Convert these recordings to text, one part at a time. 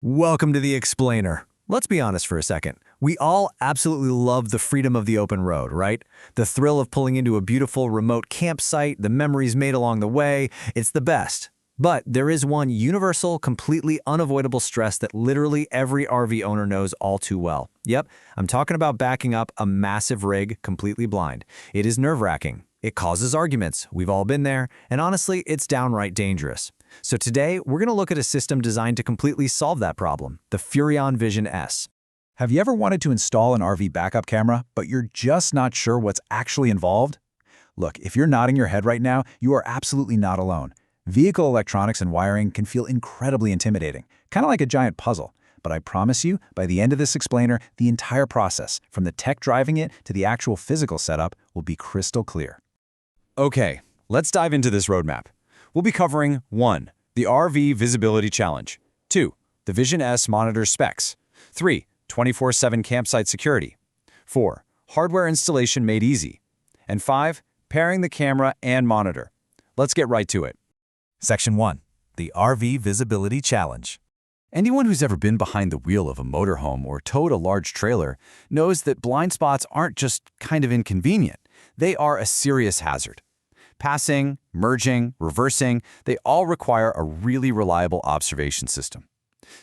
Welcome to the Explainer. Let's be honest for a second. We all absolutely love the freedom of the open road, right? The thrill of pulling into a beautiful remote campsite, the memories made along the way, it's the best. But there is one universal, completely unavoidable stress that literally every RV owner knows all too well. Yep, I'm talking about backing up a massive rig completely blind. It is nerve-wracking. It causes arguments. We've all been there, and honestly, it's downright dangerous. So today, we're going to look at a system designed to completely solve that problem, the Furrion Vision S. Have you ever wanted to install an RV backup camera, but you're just not sure what's actually involved? Look, if you're nodding your head right now, you are absolutely not alone. Vehicle electronics and wiring can feel incredibly intimidating, kind of like a giant puzzle. But I promise you, by the end of this explainer, the entire process, from the tech driving it to the actual physical setup, will be crystal clear. Okay, let's dive into this roadmap. We'll be covering 1. The RV Visibility Challenge. 2. The Vision S monitor specs. 3. 24/7 campsite security. 4. Hardware installation made easy. And 5. Pairing the camera and monitor. Let's get right to it. Section 1. The RV Visibility Challenge. Anyone who's ever been behind the wheel of a motorhome or towed a large trailer knows that blind spots aren't just kind of inconvenient. They are a serious hazard. Passing, merging, reversing, they all require a really reliable observation system.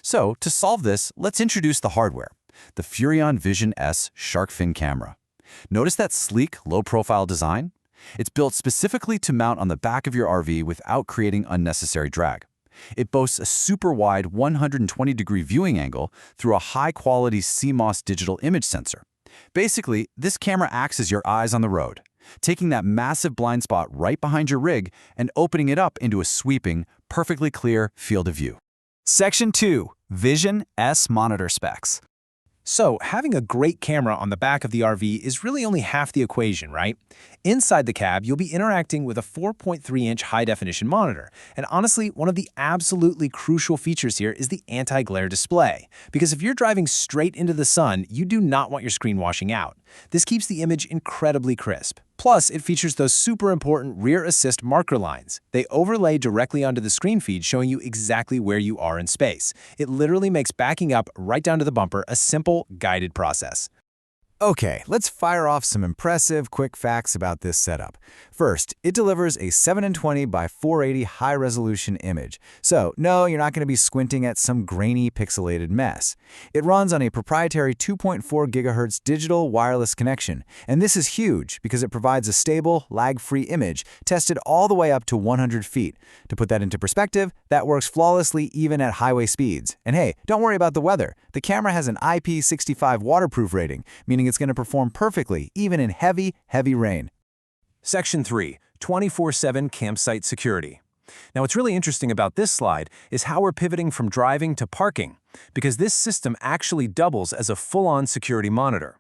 So, to solve this, let's introduce the hardware, the Furrion Vision S shark fin camera. Notice that sleek, low-profile design? It's built specifically to mount on the back of your RV without creating unnecessary drag. It boasts a super-wide 120-degree viewing angle through a high-quality CMOS digital image sensor. Basically, this camera acts as your eyes on the road, taking that massive blind spot right behind your rig and opening it up into a sweeping, perfectly clear field of view. Section 2. Vision S monitor specs. So, having a great camera on the back of the RV is really only half the equation, right? Inside the cab, you'll be interacting with a 4.3-inch high-definition monitor. And honestly, one of the absolutely crucial features here is the anti-glare display. Because if you're driving straight into the sun, you do not want your screen washing out. This keeps the image incredibly crisp. Plus, it features those super important rear assist marker lines. They overlay directly onto the screen feed, showing you exactly where you are in space. It literally makes backing up right down to the bumper a simple, guided process. Okay, let's fire off some impressive, quick facts about this setup. First, it delivers a 720 by 480 high-resolution image. So, no, you're not going to be squinting at some grainy, pixelated mess. It runs on a proprietary 2.4 GHz digital wireless connection. And this is huge because it provides a stable, lag-free image tested all the way up to 100 feet. To put that into perspective, that works flawlessly even at highway speeds. And hey, don't worry about the weather. The camera has an IP65 waterproof rating, meaning it's going to perform perfectly, even in heavy, heavy rain. Section 3. 24/7 campsite security. Now, what's really interesting about this slide is how we're pivoting from driving to parking, because this system actually doubles as a full-on security monitor.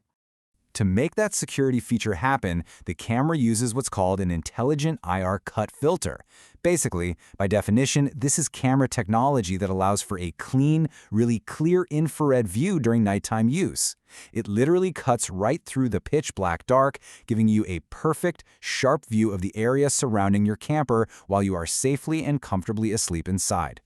To make that security feature happen, the camera uses what's called an intelligent IR cut filter. Basically, by definition, this is camera technology that allows for a clean, really clear infrared view during nighttime use. It literally cuts right through the pitch black dark, giving you a perfect, sharp view of the area surrounding your camper while you are safely and comfortably asleep inside.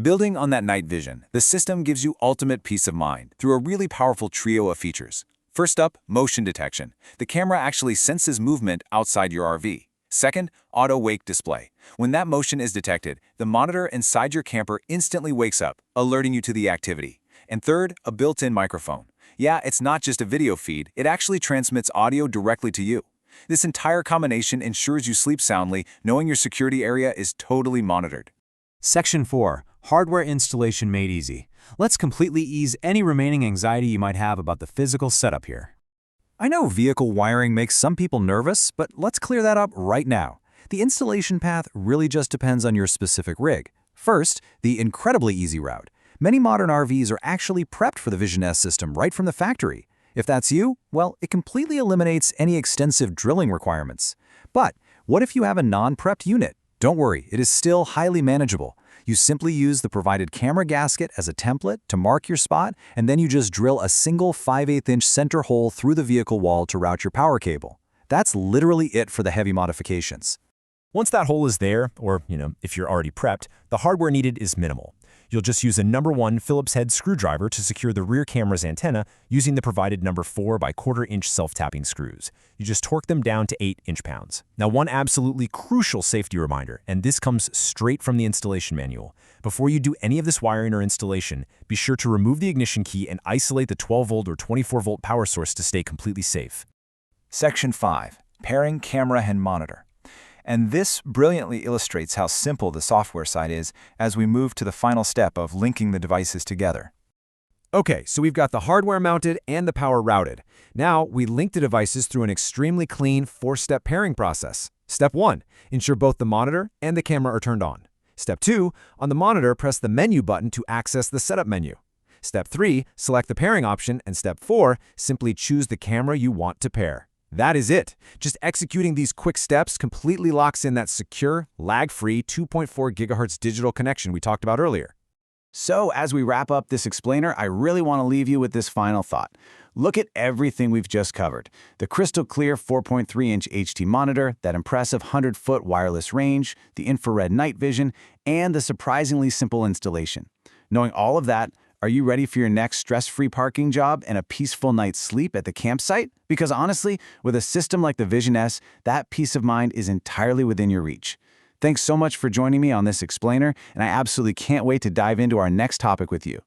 Building on that night vision, the system gives you ultimate peace of mind through a really powerful trio of features. First up, motion detection. The camera actually senses movement outside your RV. Second, auto wake display. When that motion is detected, the monitor inside your camper instantly wakes up, alerting you to the activity. And third, a built-in microphone. Yeah, it's not just a video feed, it actually transmits audio directly to you. This entire combination ensures you sleep soundly, knowing your security area is totally monitored. Section 4. Hardware installation made easy. Let's completely ease any remaining anxiety you might have about the physical setup here. I know vehicle wiring makes some people nervous, but let's clear that up right now. The installation path really just depends on your specific rig. First, the incredibly easy route. Many modern RVs are actually prepped for the Vision S system right from the factory. If that's you, well, it completely eliminates any extensive drilling requirements. But what if you have a non-prepped unit? Don't worry, it is still highly manageable. You simply use the provided camera gasket as a template to mark your spot, and then you just drill a single 5/8-inch center hole through the vehicle wall to route your power cable. That's literally it for the heavy modifications. Once that hole is there, or if you're already prepped, the hardware needed is minimal. You'll just use a number 1 Phillips head screwdriver to secure the rear camera's antenna using the provided number 4 by 1/4 inch self-tapping screws. You just torque them down to 8 inch-pounds. Now, one absolutely crucial safety reminder, and this comes straight from the installation manual. Before you do any of this wiring or installation, be sure to remove the ignition key and isolate the 12-volt or 24-volt power source to stay completely safe. Section 5. Pairing camera and monitor. And this brilliantly illustrates how simple the software side is as we move to the final step of linking the devices together. Okay, so we've got the hardware mounted and the power routed. Now, we link the devices through an extremely clean 4-step pairing process. Step 1. Ensure both the monitor and the camera are turned on. Step 2. On the monitor, press the menu button to access the setup menu. Step 3. Select the pairing option, and Step 4. Simply choose the camera you want to pair. That is it. Just executing these quick steps completely locks in that secure, lag-free 2.4 GHz digital connection we talked about earlier. So, as we wrap up this explainer, I really want to leave you with this final thought. Look at everything we've just covered. The crystal clear 4.3-inch HT monitor, that impressive 100-foot wireless range, the infrared night vision, and the surprisingly simple installation. Knowing all of that, are you ready for your next stress-free parking job and a peaceful night's sleep at the campsite? Because honestly, with a system like the Vision S, that peace of mind is entirely within your reach. Thanks so much for joining me on this explainer, and I absolutely can't wait to dive into our next topic with you.